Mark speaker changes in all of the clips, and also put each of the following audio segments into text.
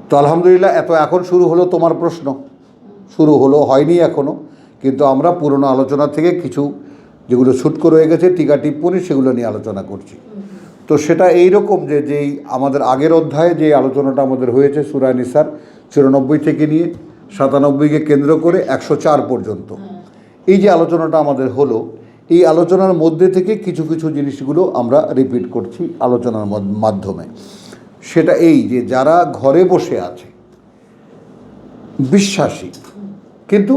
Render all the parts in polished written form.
Speaker 1: তো আলহামদুলিল্লাহ, এখন শুরু হলো তোমার প্রশ্ন, শুরু হলো, হয়নি এখনও, কিন্তু আমরা পুরনো আলোচনা থেকে কিছু যেগুলো ছুটকো রয়ে গেছে টিকা টিপ্পণী সেগুলো নিয়ে আলোচনা করছি। তো সেটা এই রকম যেই আমাদের আগের অধ্যায়ে যে আলোচনাটা আমাদের হয়েছে সূরা নিসার 94 থেকে নিয়ে 97কে কেন্দ্র করে 104 পর্যন্ত, এই যে আলোচনাটা আমাদের হলো, এই আলোচনার মধ্যে থেকে কিছু কিছু জিনিসগুলো আমরা রিপিট করছি আলোচনার মাধ্যমে। সেটা এই যে যারা ঘরে বসে আছে বিশ্বাসী, কিন্তু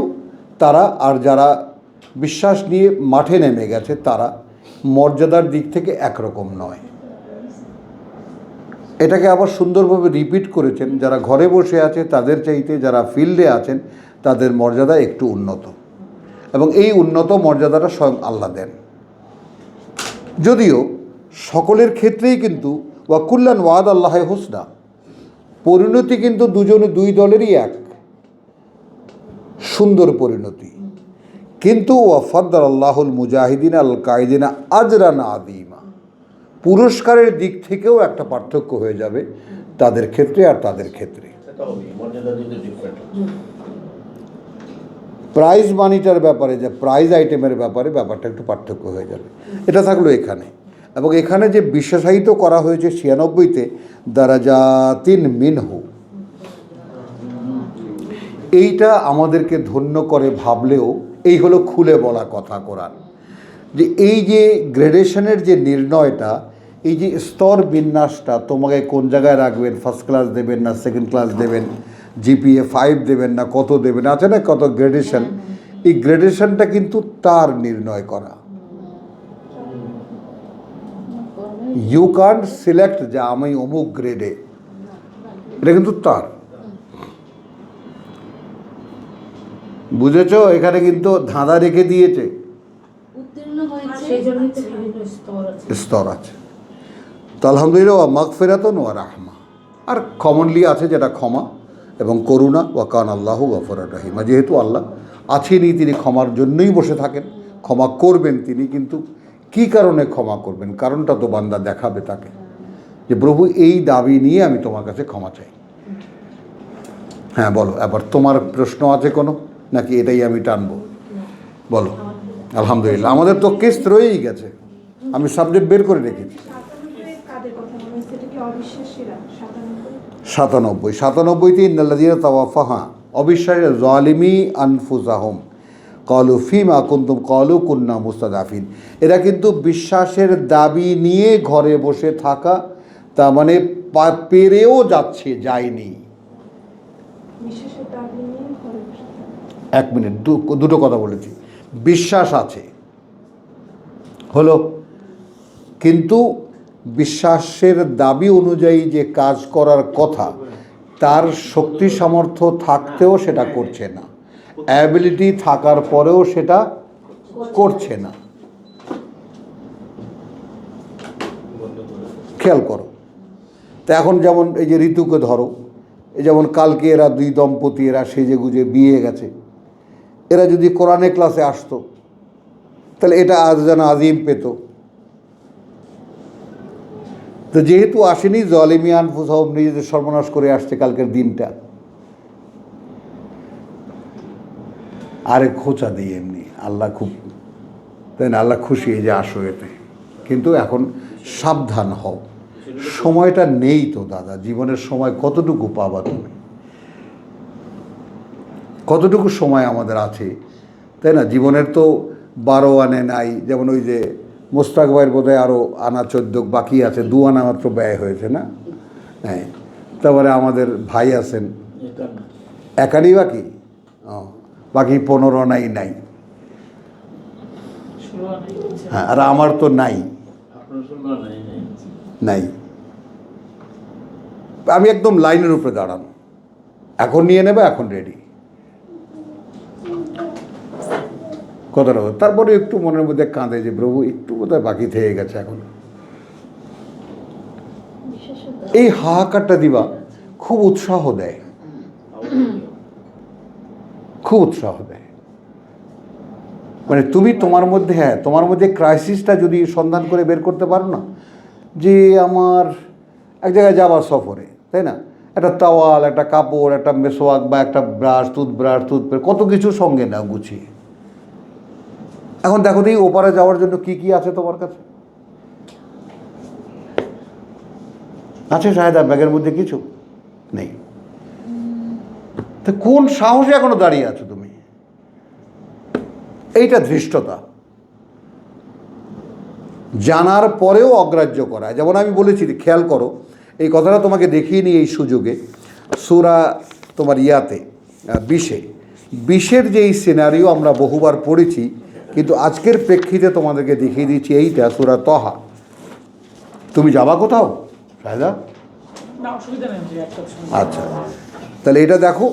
Speaker 1: তারা আর যারা বিশ্বাস নিয়ে মাঠে নেমে গেছে তারা মর্যাদার দিক থেকে একরকম নয়। এটাকে আবার সুন্দরভাবে রিপিট করেছেন, যারা ঘরে বসে আছে তাদের চাইতে যারা ফিল্ডে আছেন তাদের মর্যাদা একটু উন্নত, এবং এই উন্নত মর্যাদাটা স্বয়ং আল্লাহ দেন। যদিও সকলের ক্ষেত্রেই কিন্তু ওয়াকুল্লান ওয়াদ আল্লাহ হুসনা, পরিণতি কিন্তু দুই দলেরই এক সুন্দর পরিণতি, কিন্তু ওয়াফাদ্দাল আল্লাহুল মুজাহিদিন আল কায়দিনা আজরান আযীমা, পুরস্কারের দিক থেকেও একটা পার্থক্য হয়ে যাবে তাদের ক্ষেত্রে আর তাদের ক্ষেত্রে। প্রাইজ মানিটার ব্যাপারে, যে প্রাইজ আইটেমের ব্যাপারে ব্যাপারটা একটু পার্থক্য হয়ে যাবে। এটা থাকলো এখানে, এবং এখানে যে বিশেষায়িত করা হয়েছে 96তে দারাজাতিন মিনহু, এইটা আমাদেরকে ধন্য করে ভাবলেও এই হলো খুলে বলা কথা কোরআন, যে এই যে গ্রেডেশনের যে নির্ণয়টা, এই যে স্তর বিন্যাসটা, তোমাকে কোন জায়গায় রাখবেন, ফার্স্ট ক্লাস দেবেন না সেকেন্ড ক্লাস দেবেন, জিপিএ 5 দেবেন না কত দেবেন, আছে না কত গ্রেডেশন, এই গ্রেডেশনটা কিন্তু তার নির্ণয় করা। ইউ কান্ট সিলেক্ট যে আমি অমুক গ্রেডে, এটা কিন্তু তার। বুঝেছ? এখানে কিন্তু ধাঁধা রেখে দিয়েছে, স্তর আছে। তো আলহামদুলিল্লাহ মাগফিরাতুন ওয়া রাহমা, আর কমনলি আছে যেটা ক্ষমা এবং করুণা, ওয়া কান আল্লাহু গফুরুর রহিম। যেহেতু আল্লাহ আছেনই, তিনি ক্ষমার জন্যই বসে থাকেন, ক্ষমা করবেন তিনি, কিন্তু কী কারণে ক্ষমা করবেন কারণটা তো বান্দা দেখাবে তাকে, যে প্রভু এই দাবি নিয়ে আমি তোমার কাছে ক্ষমা চাই। হ্যাঁ বলো, এবার তোমার প্রশ্ন আছে কোনো, নাকি এটাই আমি টানবো? বলো। আলহামদুলিল্লাহ, আমাদের তো কেস রয়েই গেছে, আমি সাবজেক্ট বের করে রেখেছি। 97তে ইন্নাল্লাযীনা তাওয়াফাহা অবিশ্বাসী যালিমি আনফুসাহুম ক্বালু ফীমা কুনতুম ক্বালু কুন্না মুস্তাদাফিন। এরা কিন্তু বিশ্বাসের দাবি নিয়ে ঘরে বসে থাকা, তার মানে পেরেও যাচ্ছে, যায়নি। এক মিনিট, দুটো কথা বলেছি। বিশ্বাস আছে হলো, কিন্তু বিশ্বাসের দাবি অনুযায়ী যে কাজ করার কথা তার শক্তি সামর্থ্য থাকতেও সেটা করছে না, অ্যাবিলিটি থাকার পরেও সেটা করছে না। খেয়াল করো। তা এখন যেমন এই যে ঋতুকে ধরো, এই যেমন কালকে এরা দুই দম্পতি, এরা সেজে গুজে বিয়ে গেছে, এরা যদি কোরআনে ক্লাসে আসতো তাহলে এটা আজ যেন আজিম পেত। তো যেহেতু আসেনি, যালিমি আনফুসাহুম, নিজেদের সর্বনাশ করে আসছে কালকের দিনটা। আরে খোঁচা দিয়ে এমনি আল্লাহ খুব, তাই না, আল্লাহ খুশি এই যে আসো এতে, কিন্তু এখন সাবধান হও, সময়টা নেই তো দাদা, জীবনের সময় কতটুকু পাবা তুমি, কতটুকু সময় আমাদের আছে, তাই না? জীবনের তো 12 আনে নাই, যেমন ওই যে মোস্তাক ভাইয়ের বোধহয় আরও আনা 14 বাকি আছে, 2 আনা মাত্র ব্যয় হয়েছে না? হ্যাঁ, তারপরে আমাদের ভাই আছেন 1 আনাই বাকি, বাকি 15 আনাই নাই। হ্যাঁ, আর আমার তো নাই, নাই। আমি একদম লাইনের উপরে দাঁড়ানো, এখন নিয়ে নেবে, এখন রেডি কথাটা। তারপরে একটু মনের মধ্যে কাঁদে যে প্রভু একটু বোধহয় বাকি থেকে গেছে এখন। এই হাহাকারটা দিবা খুব উৎসাহ দেয়, খুব উৎসাহ দেয়। মানে তুমি তোমার মধ্যে, হ্যাঁ তোমার মধ্যে ক্রাইসিসটা যদি সন্ধান করে বের করতে পারো না, যে আমার এক জায়গায় যাবার সফরে, তাই না, একটা তাওয়াল, একটা কাপড়, একটা মেসোয়াক বা একটা ব্রাশ, টুথপেস্ট, কত কিছু সঙ্গে নাও গুছিয়ে। এখন দেখো তো এই ওপারে যাওয়ার জন্য কি কি আছে তোমার কাছে? আছে শাহেদা ব্যাগের মধ্যে কিছু নেই? তো কোন সাহসে এখনো দাঁড়িয়ে আছো তুমি? এইটা ধৃষ্টতা। জানার পরেও অগ্রাহ্য করা। যেমন আমি বলেছি, খেয়াল করো, এই কথাটা তোমাকে দেখিয়ে নিই এই সুযোগে। সূরা তোমার ইয়াতে 20-এর যেই সিনারিও আমরা বহুবার পড়েছি, কিন্তু আজকের প্রেক্ষিতে তোমাদেরকে দেখিয়ে দিচ্ছি এইটা সূরা তহা। তুমি যাবা কোথাও শাহেদা?
Speaker 2: না, অসুবিধা নেই।
Speaker 1: আচ্ছা, তাহলে এটা দেখো।